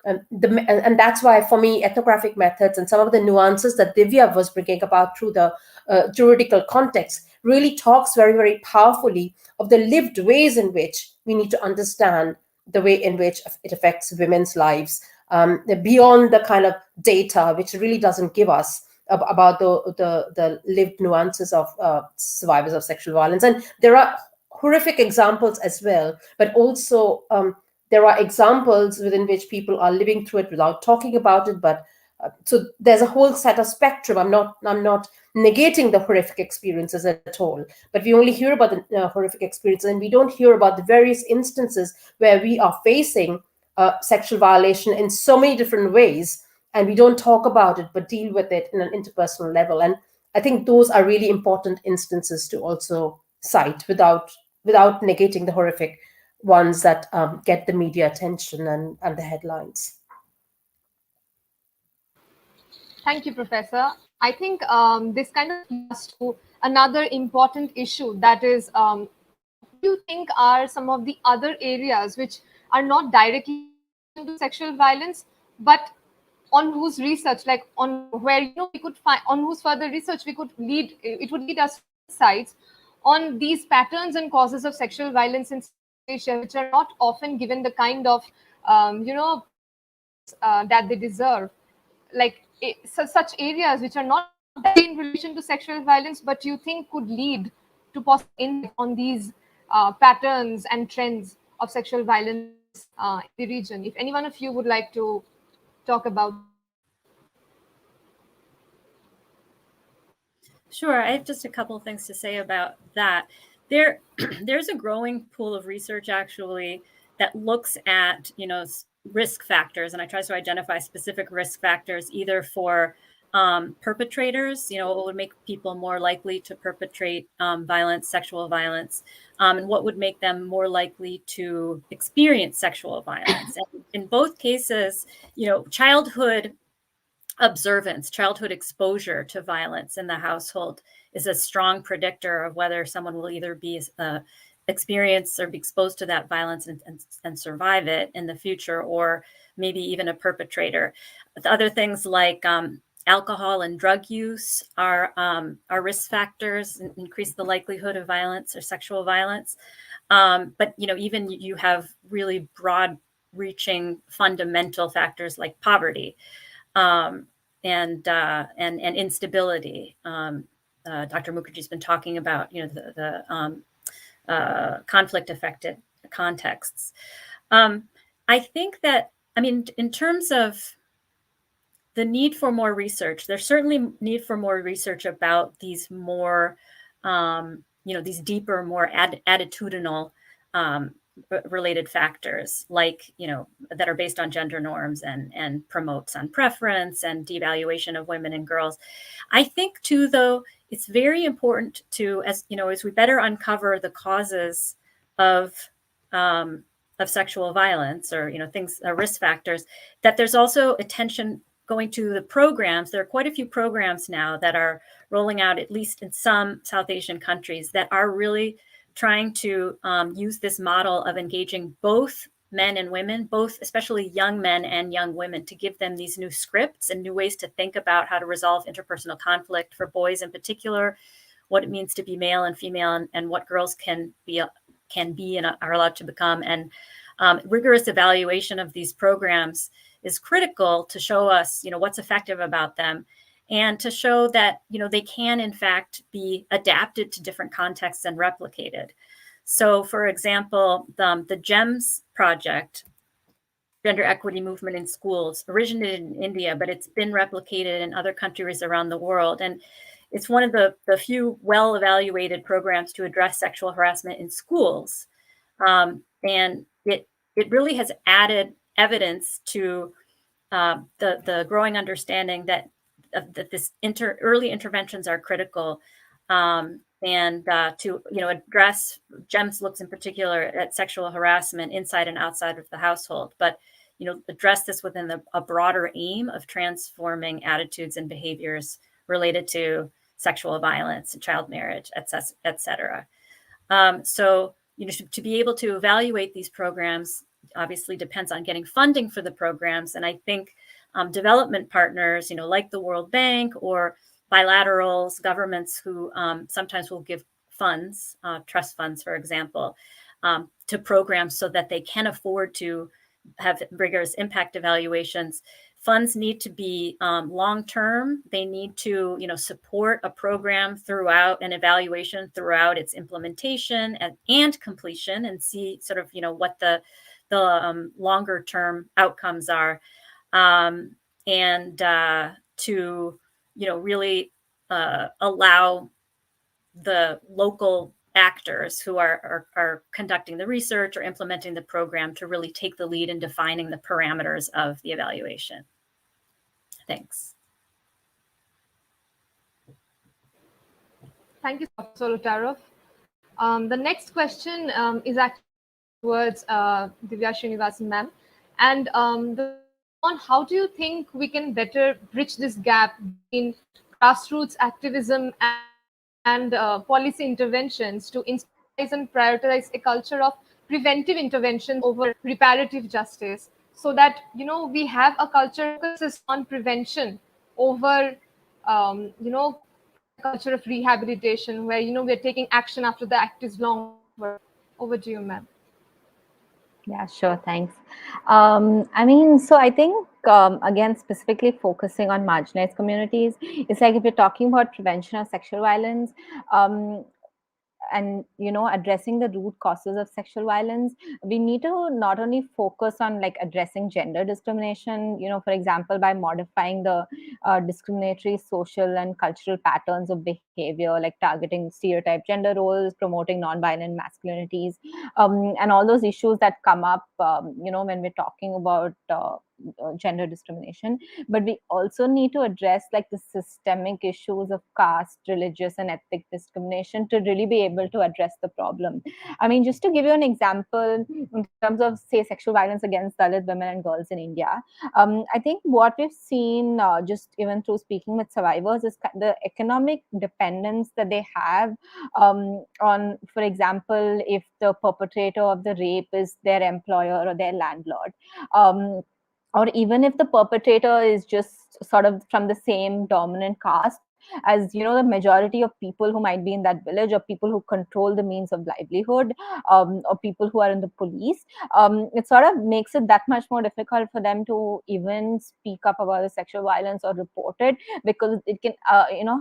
and that's why for me ethnographic methods and some of the nuances that Divya was bringing about through the juridical context really talks very, very powerfully of the lived ways in which we need to understand the way in which it affects women's lives, beyond the kind of data which really doesn't give us about the lived nuances of survivors of sexual violence. And there are horrific examples as well, but also there are examples within which people are living through it without talking about it. But so there's a whole set of spectrum. I'm not negating the horrific experiences at all, but we only hear about the horrific experiences, and we don't hear about the various instances where we are facing sexual violation in so many different ways, and we don't talk about it but deal with it in an interpersonal level. And I think those are really important instances to also cite without negating the horrific ones that get the media attention and the headlines. Thank you, Professor. I think this kind of leads us to another important issue, that is, what do you think are some of the other areas which are not directly into sexual violence, but on whose research, like on where we could find, on whose further research we could lead, it would lead us to insights on these patterns and causes of sexual violence in Asia, which are not often given the kind of that they deserve, like such areas which are not directly in relation to sexual violence, but you think could lead to possible insight on these patterns and trends of sexual violence in the region. If any one of you would like to talk about. Sure, I have just a couple of things to say about that. There's a growing pool of research actually that looks at risk factors, and I try to identify specific risk factors either for perpetrators, what would make people more likely to perpetrate violence, sexual violence, and what would make them more likely to experience sexual violence. And in both cases, childhood observance, childhood exposure to violence in the household is a strong predictor of whether someone will either be experience or be exposed to that violence and survive it in the future, or maybe even a perpetrator. The other things like alcohol and drug use are risk factors and increase the likelihood of violence or sexual violence. But even you have really broad-reaching fundamental factors like poverty. And instability. Dr. Mookherjee's been talking about, the conflict-affected contexts. I think that, I mean, in terms of the need for more research, there's certainly need for more research about these more, these deeper, more attitudinal related factors, like, that are based on gender norms and promotes on preference and devaluation of women and girls. I think too, though, it's very important to, as we better uncover the causes of um, sexual violence, or things, risk factors, that there's also attention going to the programs. There are quite a few programs now that are rolling out, at least in some South Asian countries, that are really trying to use this model of engaging both men and women, both especially young men and young women, to give them these new scripts and new ways to think about how to resolve interpersonal conflict for boys in particular, what it means to be male and female, and what girls can be and are allowed to become. And rigorous evaluation of these programs is critical to show us, what's effective about them, and to show that, they can in fact be adapted to different contexts and replicated. So, for example, the GEMS project, Gender Equity Movement in Schools, originated in India, but it's been replicated in other countries around the world. And it's one of the few well-evaluated programs to address sexual harassment in schools. And it really has added evidence to the growing understanding that this early interventions are critical, and to address. GEMS looks in particular at sexual harassment inside and outside of the household, but address this within a broader aim of transforming attitudes and behaviors related to sexual violence and child marriage, et cetera. So to be able to evaluate these programs obviously depends on getting funding for the programs. And I think development partners, like the World Bank or bilaterals, governments who sometimes will give funds, trust funds, for example, to programs so that they can afford to have rigorous impact evaluations. Funds need to be long-term. They need to, support a program throughout an evaluation, throughout its implementation and completion, and see sort of, what the longer-term outcomes are, and to, really allow the local actors who are conducting the research or implementing the program to really take the lead in defining the parameters of the evaluation. Thanks. Thank you, Solotaroff. The next question is actually towards Divya Srinivasan ma'am. And the question is on how do you think we can better bridge this gap between grassroots activism and policy interventions to institutionalize and prioritize a culture of preventive interventions over reparative justice, so that we have a culture focuses on prevention over a culture of rehabilitation, where we're taking action after the act is long over. Over to you, ma'am. Yeah, sure. Thanks. So I think, again, specifically focusing on marginalized communities, it's like if you're talking about prevention of sexual violence, and addressing the root causes of sexual violence, we need to not only focus on like addressing gender discrimination, for example, by modifying the discriminatory social and cultural patterns of behavior, like targeting stereotype gender roles, promoting non-violent masculinities, and all those issues that come up when we're talking about gender discrimination. But we also need to address like the systemic issues of caste, religious, and ethnic discrimination to really be able to address the problem. I mean, just to give you an example, in terms of, say, sexual violence against Dalit women and girls in India, I think what we've seen, just even through speaking with survivors, is the economic dependence that they have on, for example, if the perpetrator of the rape is their employer or their landlord. Or even if the perpetrator is just sort of from the same dominant caste as the majority of people who might be in that village, or people who control the means of livelihood, or people who are in the police, it sort of makes it that much more difficult for them to even speak up about the sexual violence or report it, because it can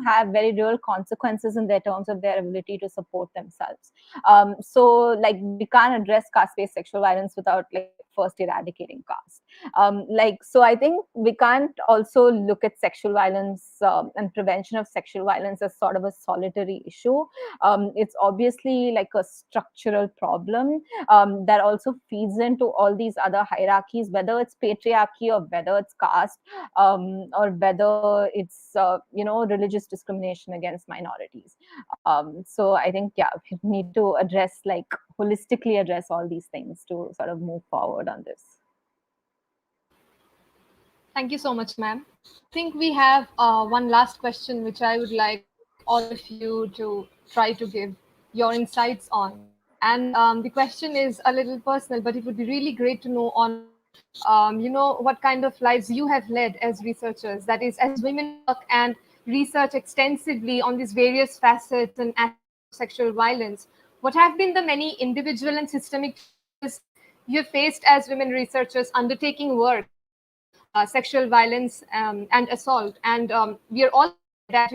have very real consequences in their terms of their ability to support themselves. So like we can't address caste-based sexual violence without like first eradicating caste. So I think we can't also look at sexual violence and prevention of sexual violence as sort of a solitary issue. It's obviously like a structural problem that also feeds into all these other hierarchies, whether it's patriarchy or whether it's caste, or whether it's religious discrimination against minorities. So I think, yeah, we need to address, like, holistically address all these things to sort of move forward on this. Thank you so much, ma'am. I think we have one last question, which I would like all of you to try to give your insights on. And the question is a little personal, but it would be really great to know on, what kind of lives you have led as researchers. That is, as women work and research extensively on these various facets and aspects of sexual violence, what have been the many individual and systemic challenges you have faced as women researchers undertaking work sexual violence and assault, and we are all aware that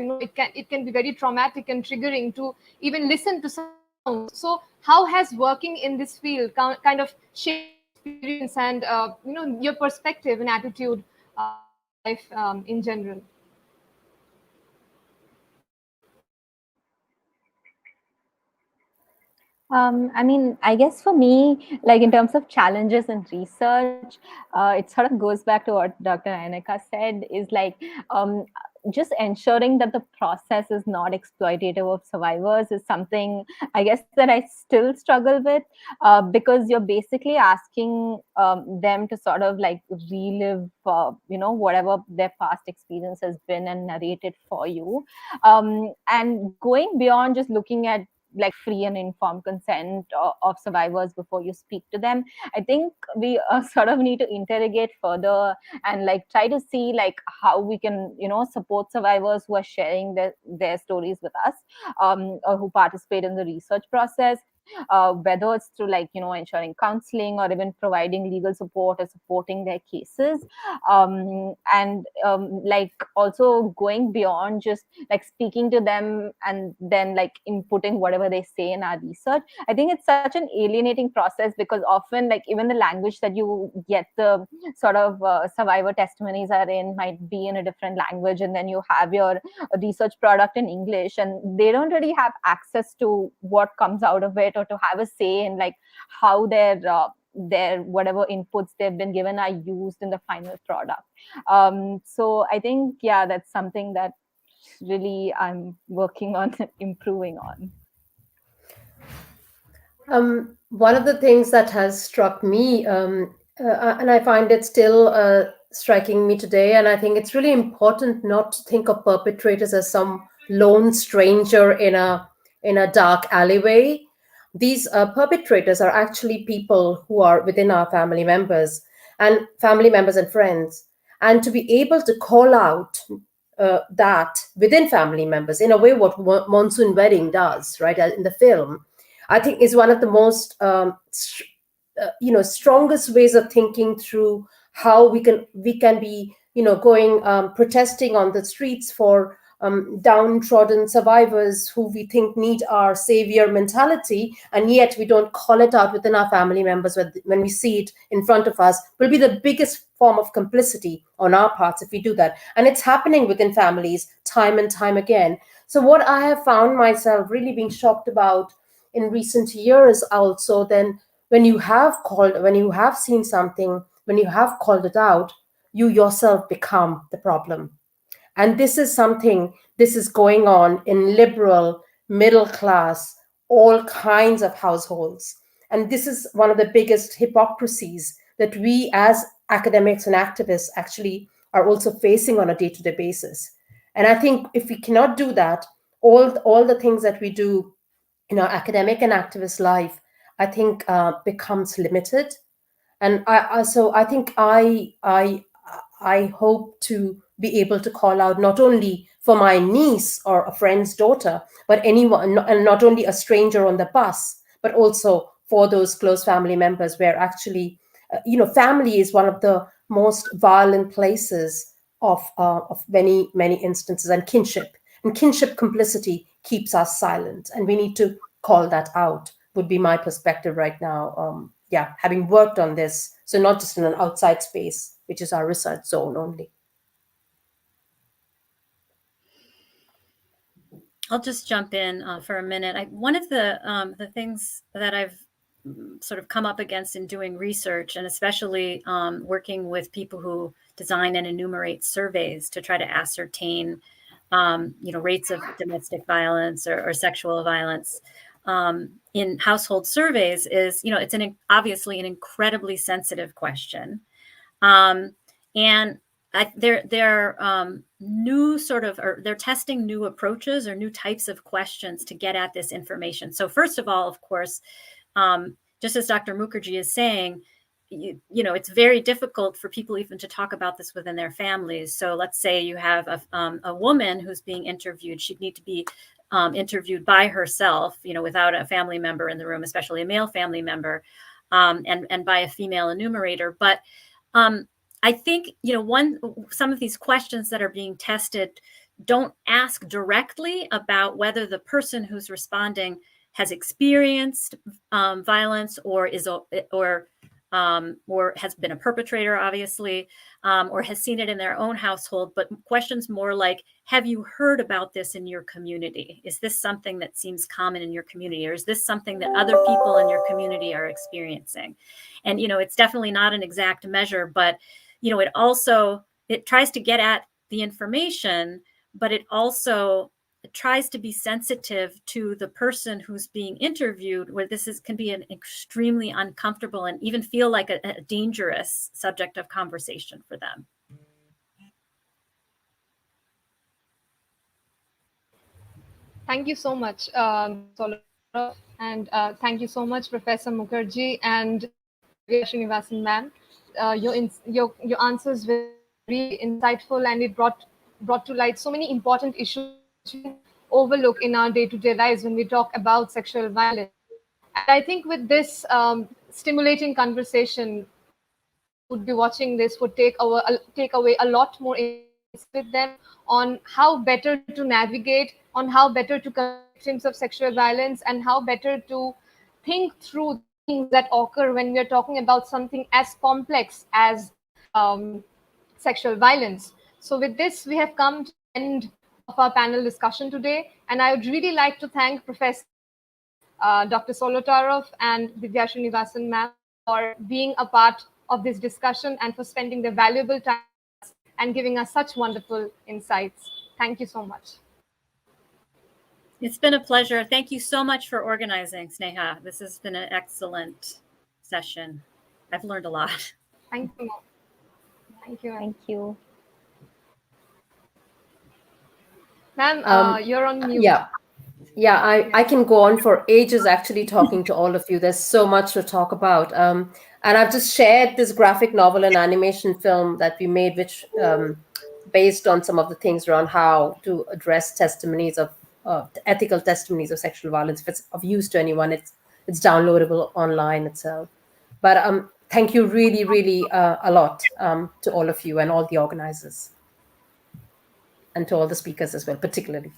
it can be very traumatic and triggering to even listen to some sounds. So how has working in this field kind of shaped your experience and your perspective and attitude life in general? I mean, I guess for me, like in terms of challenges in research, it sort of goes back to what Dr. Nayanika said, is like just ensuring that the process is not exploitative of survivors is something, I guess, that I still struggle with, because you're basically asking them to sort of like relive, whatever their past experience has been and narrate it for you. And going beyond just looking at like free and informed consent of survivors before you speak to them, I think we sort of need to interrogate further and like try to see like how we can support survivors who are sharing their stories with us, or who participate in the research process, whether it's through like ensuring counseling or even providing legal support or supporting their cases, and like also going beyond just like speaking to them and then like inputting whatever they say in our research. I think it's such an alienating process because often like even the language that you get the sort of survivor testimonies are in might be in a different language, and then you have your research product in English, and they don't really have access to what comes out of it or to have a say in like how their whatever inputs they've been given are used in the final product. So I think, yeah, that's something that really I'm working on improving on. One of the things that has struck me, and I find it still striking me today, and I think it's really important not to think of perpetrators as some lone stranger in a dark alleyway. These perpetrators are actually people who are within our family members and friends, and to be able to call out that within family members in a way what Monsoon Wedding does, right, in the film, I think is one of the most strongest ways of thinking through how we can be going protesting on the streets for downtrodden survivors who we think need our savior mentality, and yet we don't call it out within our family members when we see it in front of us, will be the biggest form of complicity on our parts if we do that. And it's happening within families time and time again. So what I have found myself really being shocked about in recent years also, then when you have seen something, when you have called it out, you yourself become the problem. And this is going on in liberal, middle class, all kinds of households. And this is one of the biggest hypocrisies that we as academics and activists actually are also facing on a day-to-day basis. And I think if we cannot do that, all the things that we do in our academic and activist life, I think becomes limited. And I think I hope to be able to call out not only for my niece or a friend's daughter, but anyone, and not only a stranger on the bus, but also for those close family members where actually, family is one of the most violent places of many instances, and kinship complicity keeps us silent, and we need to call that out. Would be my perspective right now. Yeah, having worked on this So not just in an outside space, which is our research zone only. I'll just jump in for a minute. One of the things that I've sort of come up against in doing research, and especially working with people who design and enumerate surveys to try to ascertain, rates of domestic violence or sexual violence in household surveys, is it's obviously an incredibly sensitive question, and they're new sort of, or they're testing new approaches or new types of questions to get at this information. So first of all, of course, just as Dr. Mookherjee is saying, it's very difficult for people even to talk about this within their families. So let's say you have a woman who's being interviewed. She'd need to be interviewed by herself, without a family member in the room, especially a male family member, and by a female enumerator. But I think, some of these questions that are being tested don't ask directly about whether the person who's responding has experienced violence or has been a perpetrator, obviously, or has seen it in their own household, but questions more like, have you heard about this in your community? Is this something that seems common in your community? Or is this something that other people in your community are experiencing? And, it's definitely not an exact measure, but, it tries to get at the information, but it also tries to be sensitive to the person who's being interviewed, where can be an extremely uncomfortable and even feel like a dangerous subject of conversation for them. Thank you so much, Solotaroff, and thank you so much, Professor Mookherjee and Divya Srinivasan, ma'am. Your answers were really insightful, and it brought to light so many important issues which we overlook in our day-to-day lives when we talk about sexual violence. And I think with this stimulating conversation, people who would be watching this would take away a lot more insights with them on how better to navigate, on how better to confront victims of sexual violence, and how better to think through the things that occur when we are talking about something as complex as sexual violence. So with this, we have come to the end of our panel discussion today, and I would really like to thank Professor Dr. Solotaroff and Divya Srinivasan, ma'am, for being a part of this discussion and for spending their valuable time and giving us such wonderful insights. Thank you so much. It's been a pleasure. Thank you so much for organizing, Sneha. This has been an excellent session. I've learned a lot. Thank you. Thank you. Thank you. Ma'am, you're on mute. Yeah, I can go on for ages actually talking to all of you. There's so much to talk about. And I've just shared this graphic novel and animation film that we made, which based on some of the things around how to address testimonies of ethical testimonies of sexual violence. If it's of use to anyone, it's downloadable online itself. But thank you really, really a lot to all of you and all the organizers, and to all the speakers as well, particularly.